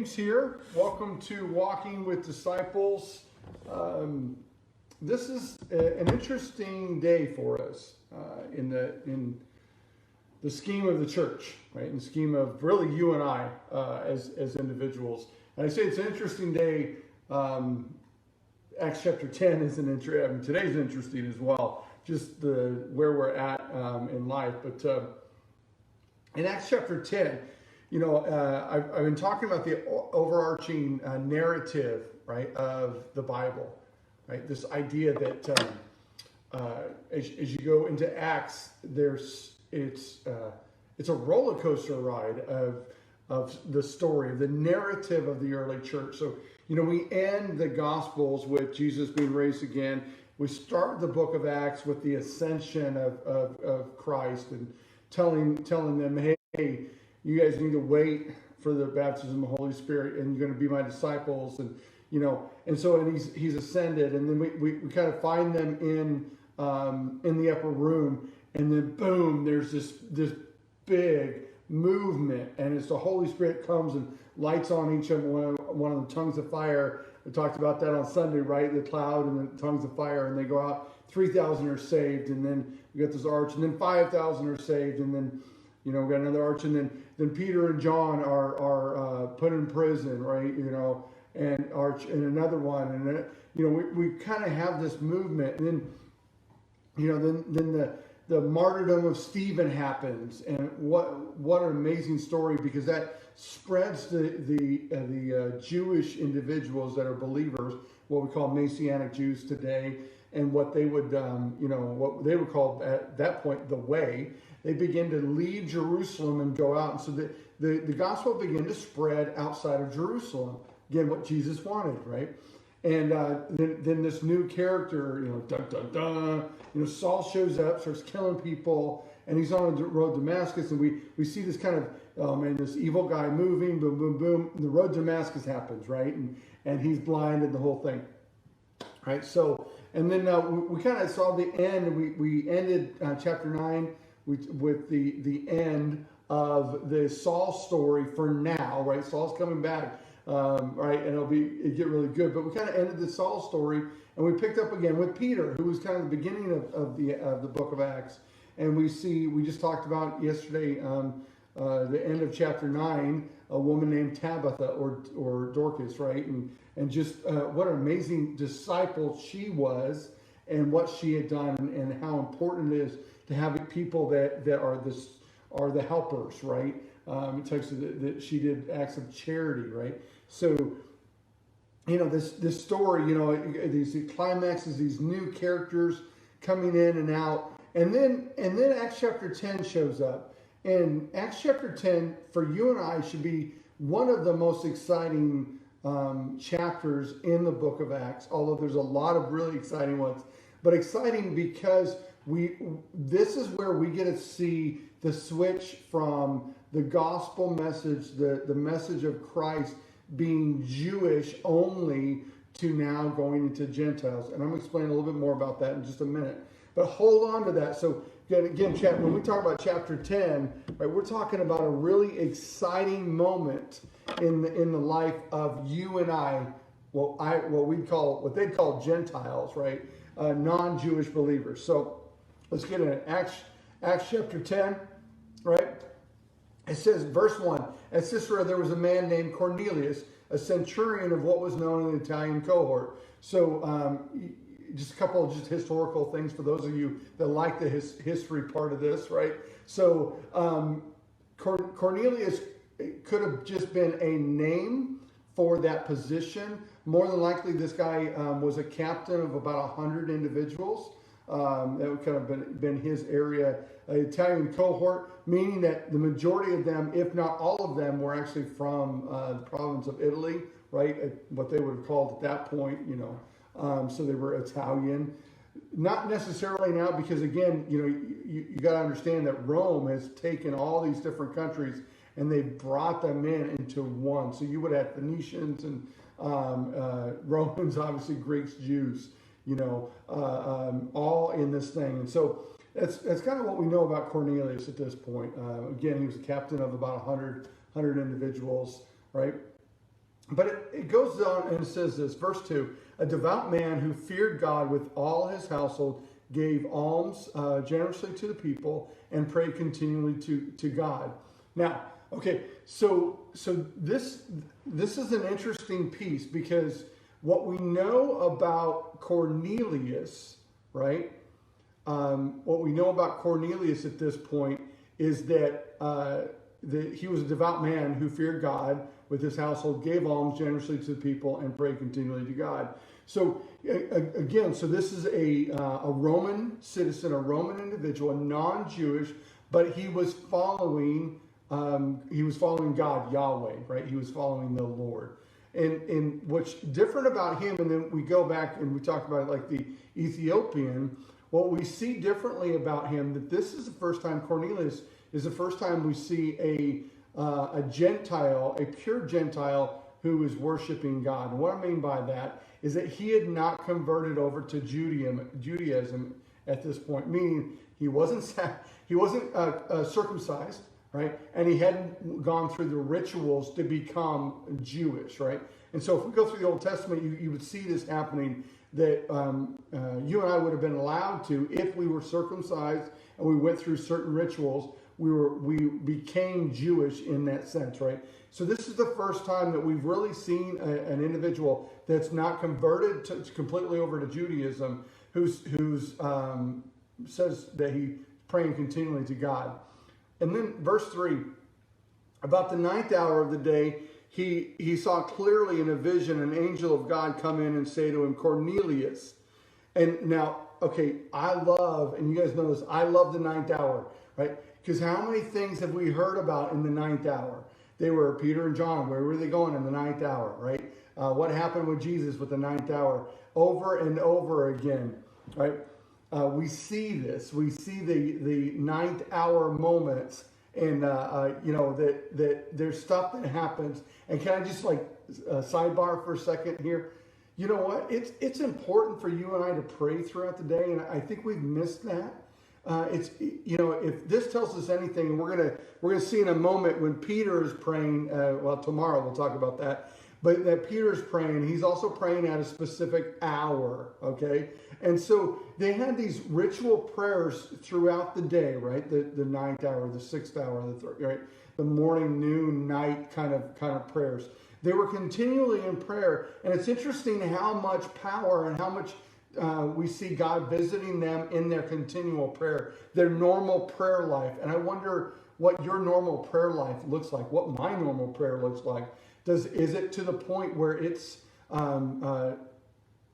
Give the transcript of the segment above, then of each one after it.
James here. Welcome to Walking with Disciples. This is an interesting day for us in the scheme of the church, right? In the scheme of really you and I as individuals. And I say it's an interesting day. Acts chapter 10 is today's interesting as well, just where we're at in life. But in Acts chapter 10, I've been talking about the overarching narrative, right, of the Bible, right? This idea that as you go into Acts, it's a roller coaster ride of the story, of the narrative of the early church. So, we end the Gospels with Jesus being raised again. We start the book of Acts with the ascension of Christ and telling them, hey, you guys need to wait for the baptism of the Holy Spirit, and you're going to be my disciples, and he's ascended, and then we kind of find them in the upper room, and then boom, there's this big movement, and as the Holy Spirit comes and lights on each of one of the tongues of fire. We talked about that on Sunday, right? The cloud and the tongues of fire, and they go out. 3,000 are saved, and then we got this arch, and then 5,000 are saved, and then we got another arch, and then Peter and John are put in prison, right? And arch, and another one, and then, we kind of have this movement, and then the martyrdom of Stephen happens, and what an amazing story, because that spreads the Jewish individuals that are believers, what we call Messianic Jews today, and what they would what they would call at that point the way. They begin to leave Jerusalem and go out, and so the gospel began to spread outside of Jerusalem. Again, what Jesus wanted, right? And then this new character, dun dun dun, Saul shows up, starts killing people, and he's on the road to Damascus, and we see this kind of this evil guy moving, boom, boom, boom. The road to Damascus happens, right? And he's blind and the whole thing, right? So, and then we kind of saw the end, and we ended chapter 9 with the end of the Saul story for now, right? Saul's coming back. Right, and it'll get really good. But we kind of ended the Saul story, and we picked up again with Peter, who was kind of the beginning of the book of Acts. And we just talked about yesterday, the end of chapter 9, a woman named Tabitha or Dorcas, right, and just what an amazing disciple she was, and what she had done, and how important it is to have people that are the helpers, right. It talks that she did acts of charity, right? So, this story, these climaxes, these new characters coming in and out, and then Acts chapter 10 shows up, and Acts chapter 10 for you and I should be one of the most exciting chapters in the book of Acts. Although there's a lot of really exciting ones, but exciting because this is where we get to see the switch from the gospel message, the message of Christ being Jewish only, to now going into Gentiles. And I'm going to explain a little bit more about that in just a minute. But hold on to that. So again, when we talk about chapter 10, right, we're talking about a really exciting moment in the life of you and I, what they'd call Gentiles, right? Non-Jewish believers. So let's get in it. Acts chapter 10, right? It says, verse 1, at Caesarea there was a man named Cornelius, a centurion of what was known in the Italian cohort. So just a couple of historical things for those of you that like the history part of this, right? So Cornelius could have just been a name for that position. More than likely, this guy was a captain of about 100 individuals. That would kind of been his area, Italian cohort, meaning that the majority of them, if not all of them, were actually from the province of Italy, right? What they would have called at that point, so they were Italian. Not necessarily now, because again, you got to understand that Rome has taken all these different countries and they've brought them into one. So you would have Phoenicians and Romans, obviously Greeks, Jews, all in this thing. And so that's kind of what we know about Cornelius at this point. Again, he was a captain of about 100 individuals, right? But it goes on and it says this, verse 2, a devout man who feared God with all his household gave alms generously to the people and prayed continually to God. Now, okay, so this is an interesting piece, because what we know about Cornelius, right? What we know about Cornelius at this point is that he was a devout man who feared God with his household, gave alms generously to the people, and prayed continually to God. So again, so this is a Roman citizen, a Roman individual, a non-Jewish, but he was following God, Yahweh, right? He was following the Lord. And what's different about him, and then we go back and we talk about like the Ethiopian, what we see differently about him, that this is the first time, Cornelius is the first time we see a Gentile, a pure Gentile who is worshiping God. And what I mean by that is that he had not converted over to Judaism at this point, meaning he wasn't circumcised, right? And he hadn't gone through the rituals to become Jewish, right? And so if we go through the Old Testament, you would see this happening, that you and I would have been allowed to, if we were circumcised and we went through certain rituals, we became Jewish in that sense, right? So this is the first time that we've really seen an individual that's not converted completely over to Judaism, who's says that he's praying continually to God. And then verse 3, about the 9th hour of the day, he saw clearly in a vision an angel of God come in and say to him, Cornelius. And now, okay, I love, and you guys know this, I love the 9th hour, right? Because how many things have we heard about in the 9th hour? They were Peter and John. Where were they going in the 9th hour, right? What happened with Jesus with the 9th hour? Over and over again, right? We see this. We see the 9th hour moments, and that there's stuff that happens. And can I just sidebar for a second here? You know what? It's important for you and I to pray throughout the day, and I think we've missed that. If this tells us anything, we're gonna see in a moment when Peter is praying. Tomorrow we'll talk about that. But that Peter's praying, he's also praying at a specific hour, okay? And so they had these ritual prayers throughout the day, right? The 9th hour, the 6th hour, the 3rd, right? The morning, noon, night kind of prayers. They were continually in prayer, and it's interesting how much power and how much we see God visiting them in their continual prayer, their normal prayer life. And I wonder what your normal prayer life looks like, what my normal prayer looks like. Is it to the point where it's an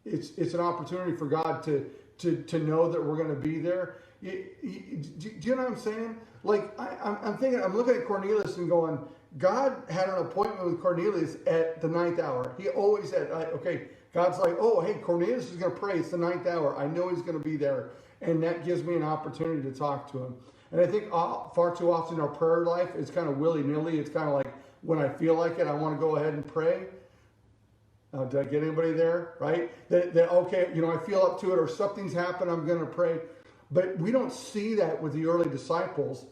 opportunity for God to know that we're going to be there? Do you know what I'm saying? Like I'm thinking, I'm looking at Cornelius and going, God had an appointment with Cornelius at the 9th hour. He always said, okay, God's like, oh, hey, Cornelius is going to pray. It's the 9th hour. I know he's going to be there. And that gives me an opportunity to talk to him. And I think far too often our prayer life is kind of willy-nilly. It's kind of like, when I feel like it, I want to go ahead and pray. Did I get anybody there? Right? That okay, I feel up to it, or something's happened, I'm going to pray. But we don't see that with the early disciples,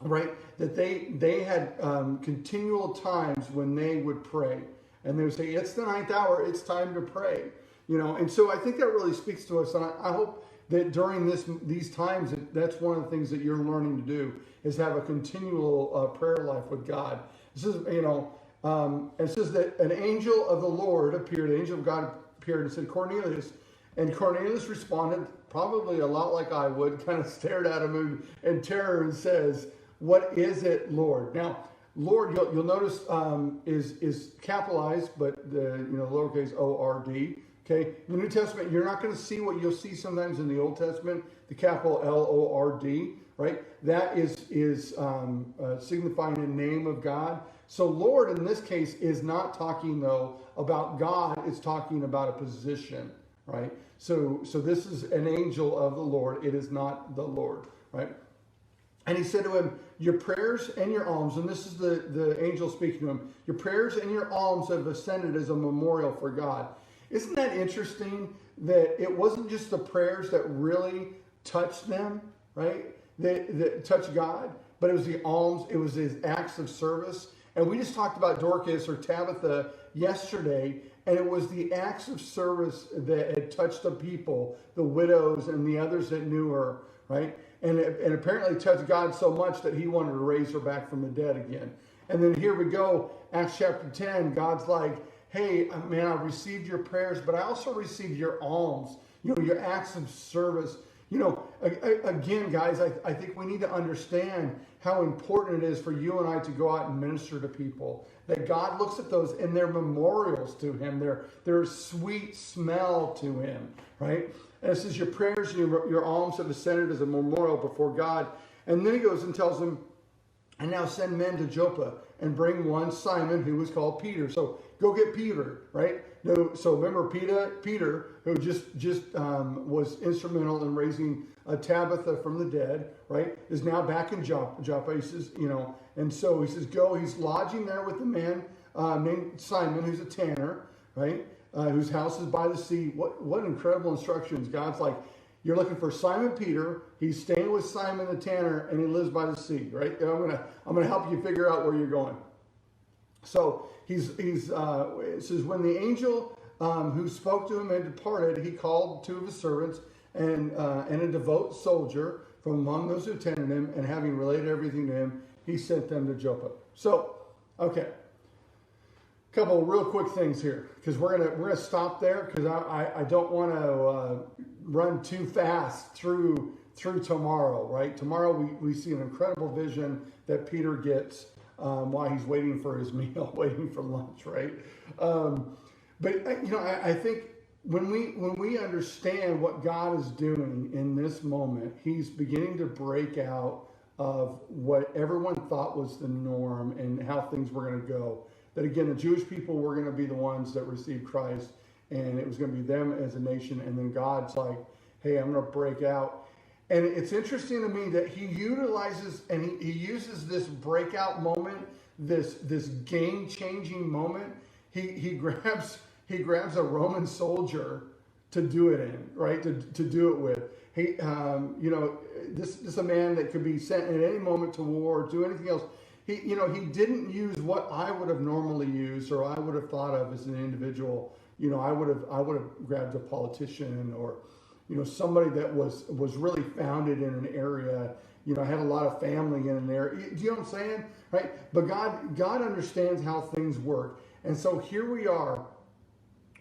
right? That they had continual times when they would pray. And they would say, it's the 9th hour, it's time to pray. And so I think that really speaks to us. And I hope that during these times, that's one of the things that you're learning to do, is have a continual prayer life with God. It says, it says that an angel of the Lord appeared, an angel of God appeared and said, Cornelius. And Cornelius responded, probably a lot like I would, kind of stared at him in terror and says, what is it, Lord? Now, Lord, you'll notice is capitalized, but the lowercase O-R-D. Okay, in the New Testament, you're not going to see what you'll see sometimes in the Old Testament, the capital L-O-R-D. Right? That is signifying the name of God. So Lord in this case is not talking though about God, it's talking about a position, right? So this is an angel of the Lord, it is not the Lord, right? And he said to him, your prayers and your alms, and this is the angel speaking to him, your prayers and your alms have ascended as a memorial for God. Isn't that interesting that it wasn't just the prayers that really touched them, right? That touched God, but it was the alms, it was his acts of service. And we just talked about Dorcas or Tabitha yesterday, and it was the acts of service that had touched the people, the widows and the others that knew her, right? And apparently touched God so much that he wanted to raise her back from the dead again. And then here we go, Acts chapter 10, God's like, hey, man, I received your prayers, but I also received your alms, your acts of service. Again, guys, I think we need to understand how important it is for you and I to go out and minister to people. That God looks at those and they're memorials to him. They're sweet smell to him, right? And it says your prayers and your alms have ascended as a memorial before God. And then he goes and tells them, and now send men to Joppa and bring one Simon who was called Peter. So go get Peter, right? No, so remember Peter, who just was instrumental in raising Tabitha from the dead, right? Is now back in Joppa. He says, and so he says, go. He's lodging there with a man named Simon, who's a tanner, right? Whose house is by the sea. What incredible instructions! God's like, you're looking for Simon Peter. He's staying with Simon the tanner, and he lives by the sea, right? And I'm gonna help you figure out where you're going. So it says when the angel who spoke to him had departed, he called two of his servants and a devout soldier from among those who attended him, and having related everything to him, he sent them to Joppa. So, okay. Couple of real quick things here, because we're gonna stop there, because I don't want to run too fast through tomorrow, right? Tomorrow we see an incredible vision that Peter gets while he's waiting for his meal, waiting for lunch, right? But I think when we understand what God is doing in this moment, he's beginning to break out of what everyone thought was the norm and how things were going to go. That again, the Jewish people were going to be the ones that received Christ, and it was going to be them as a nation. And then God's like, hey, I'm going to break out. And it's interesting to me that he utilizes and he uses this breakout moment, this game-changing moment. He grabs a Roman soldier to do it in, right? To do it with. This is a man that could be sent at any moment to war, or do anything else. He didn't use what I would have normally used, or I would have thought of as an individual. I would have grabbed a politician, or somebody that was really founded in an area, had a lot of family in there. Do you know what I'm saying? Right? But God understands how things work. And so here we are,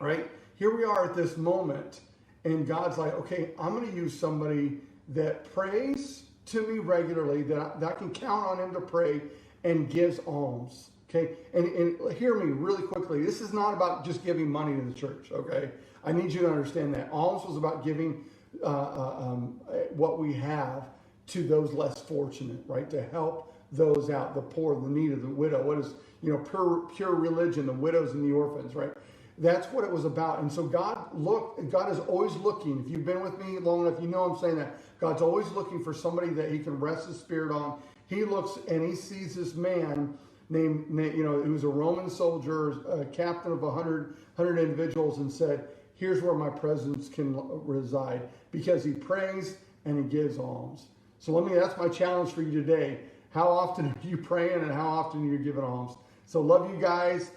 right? Here we are at this moment, and God's like, okay, I'm going to use somebody that prays to me regularly, that I can count on him to pray, and gives alms. Okay, and hear me really quickly. This is not about just giving money to the church. Okay, I need you to understand that alms was about giving what we have to those less fortunate, right? To help those out, the poor, the needy, the widow. What is pure religion, the widows and the orphans, right? That's what it was about. And so God is always looking. If you've been with me long enough, I'm saying that God's always looking for somebody that he can rest his spirit on. He looks and he sees this man named who was a Roman soldier, a captain of 100 individuals, and said, here's where my presence can reside, because he prays and he gives alms. So that's my challenge for you today. How often are you praying, and how often are you giving alms? So love you guys.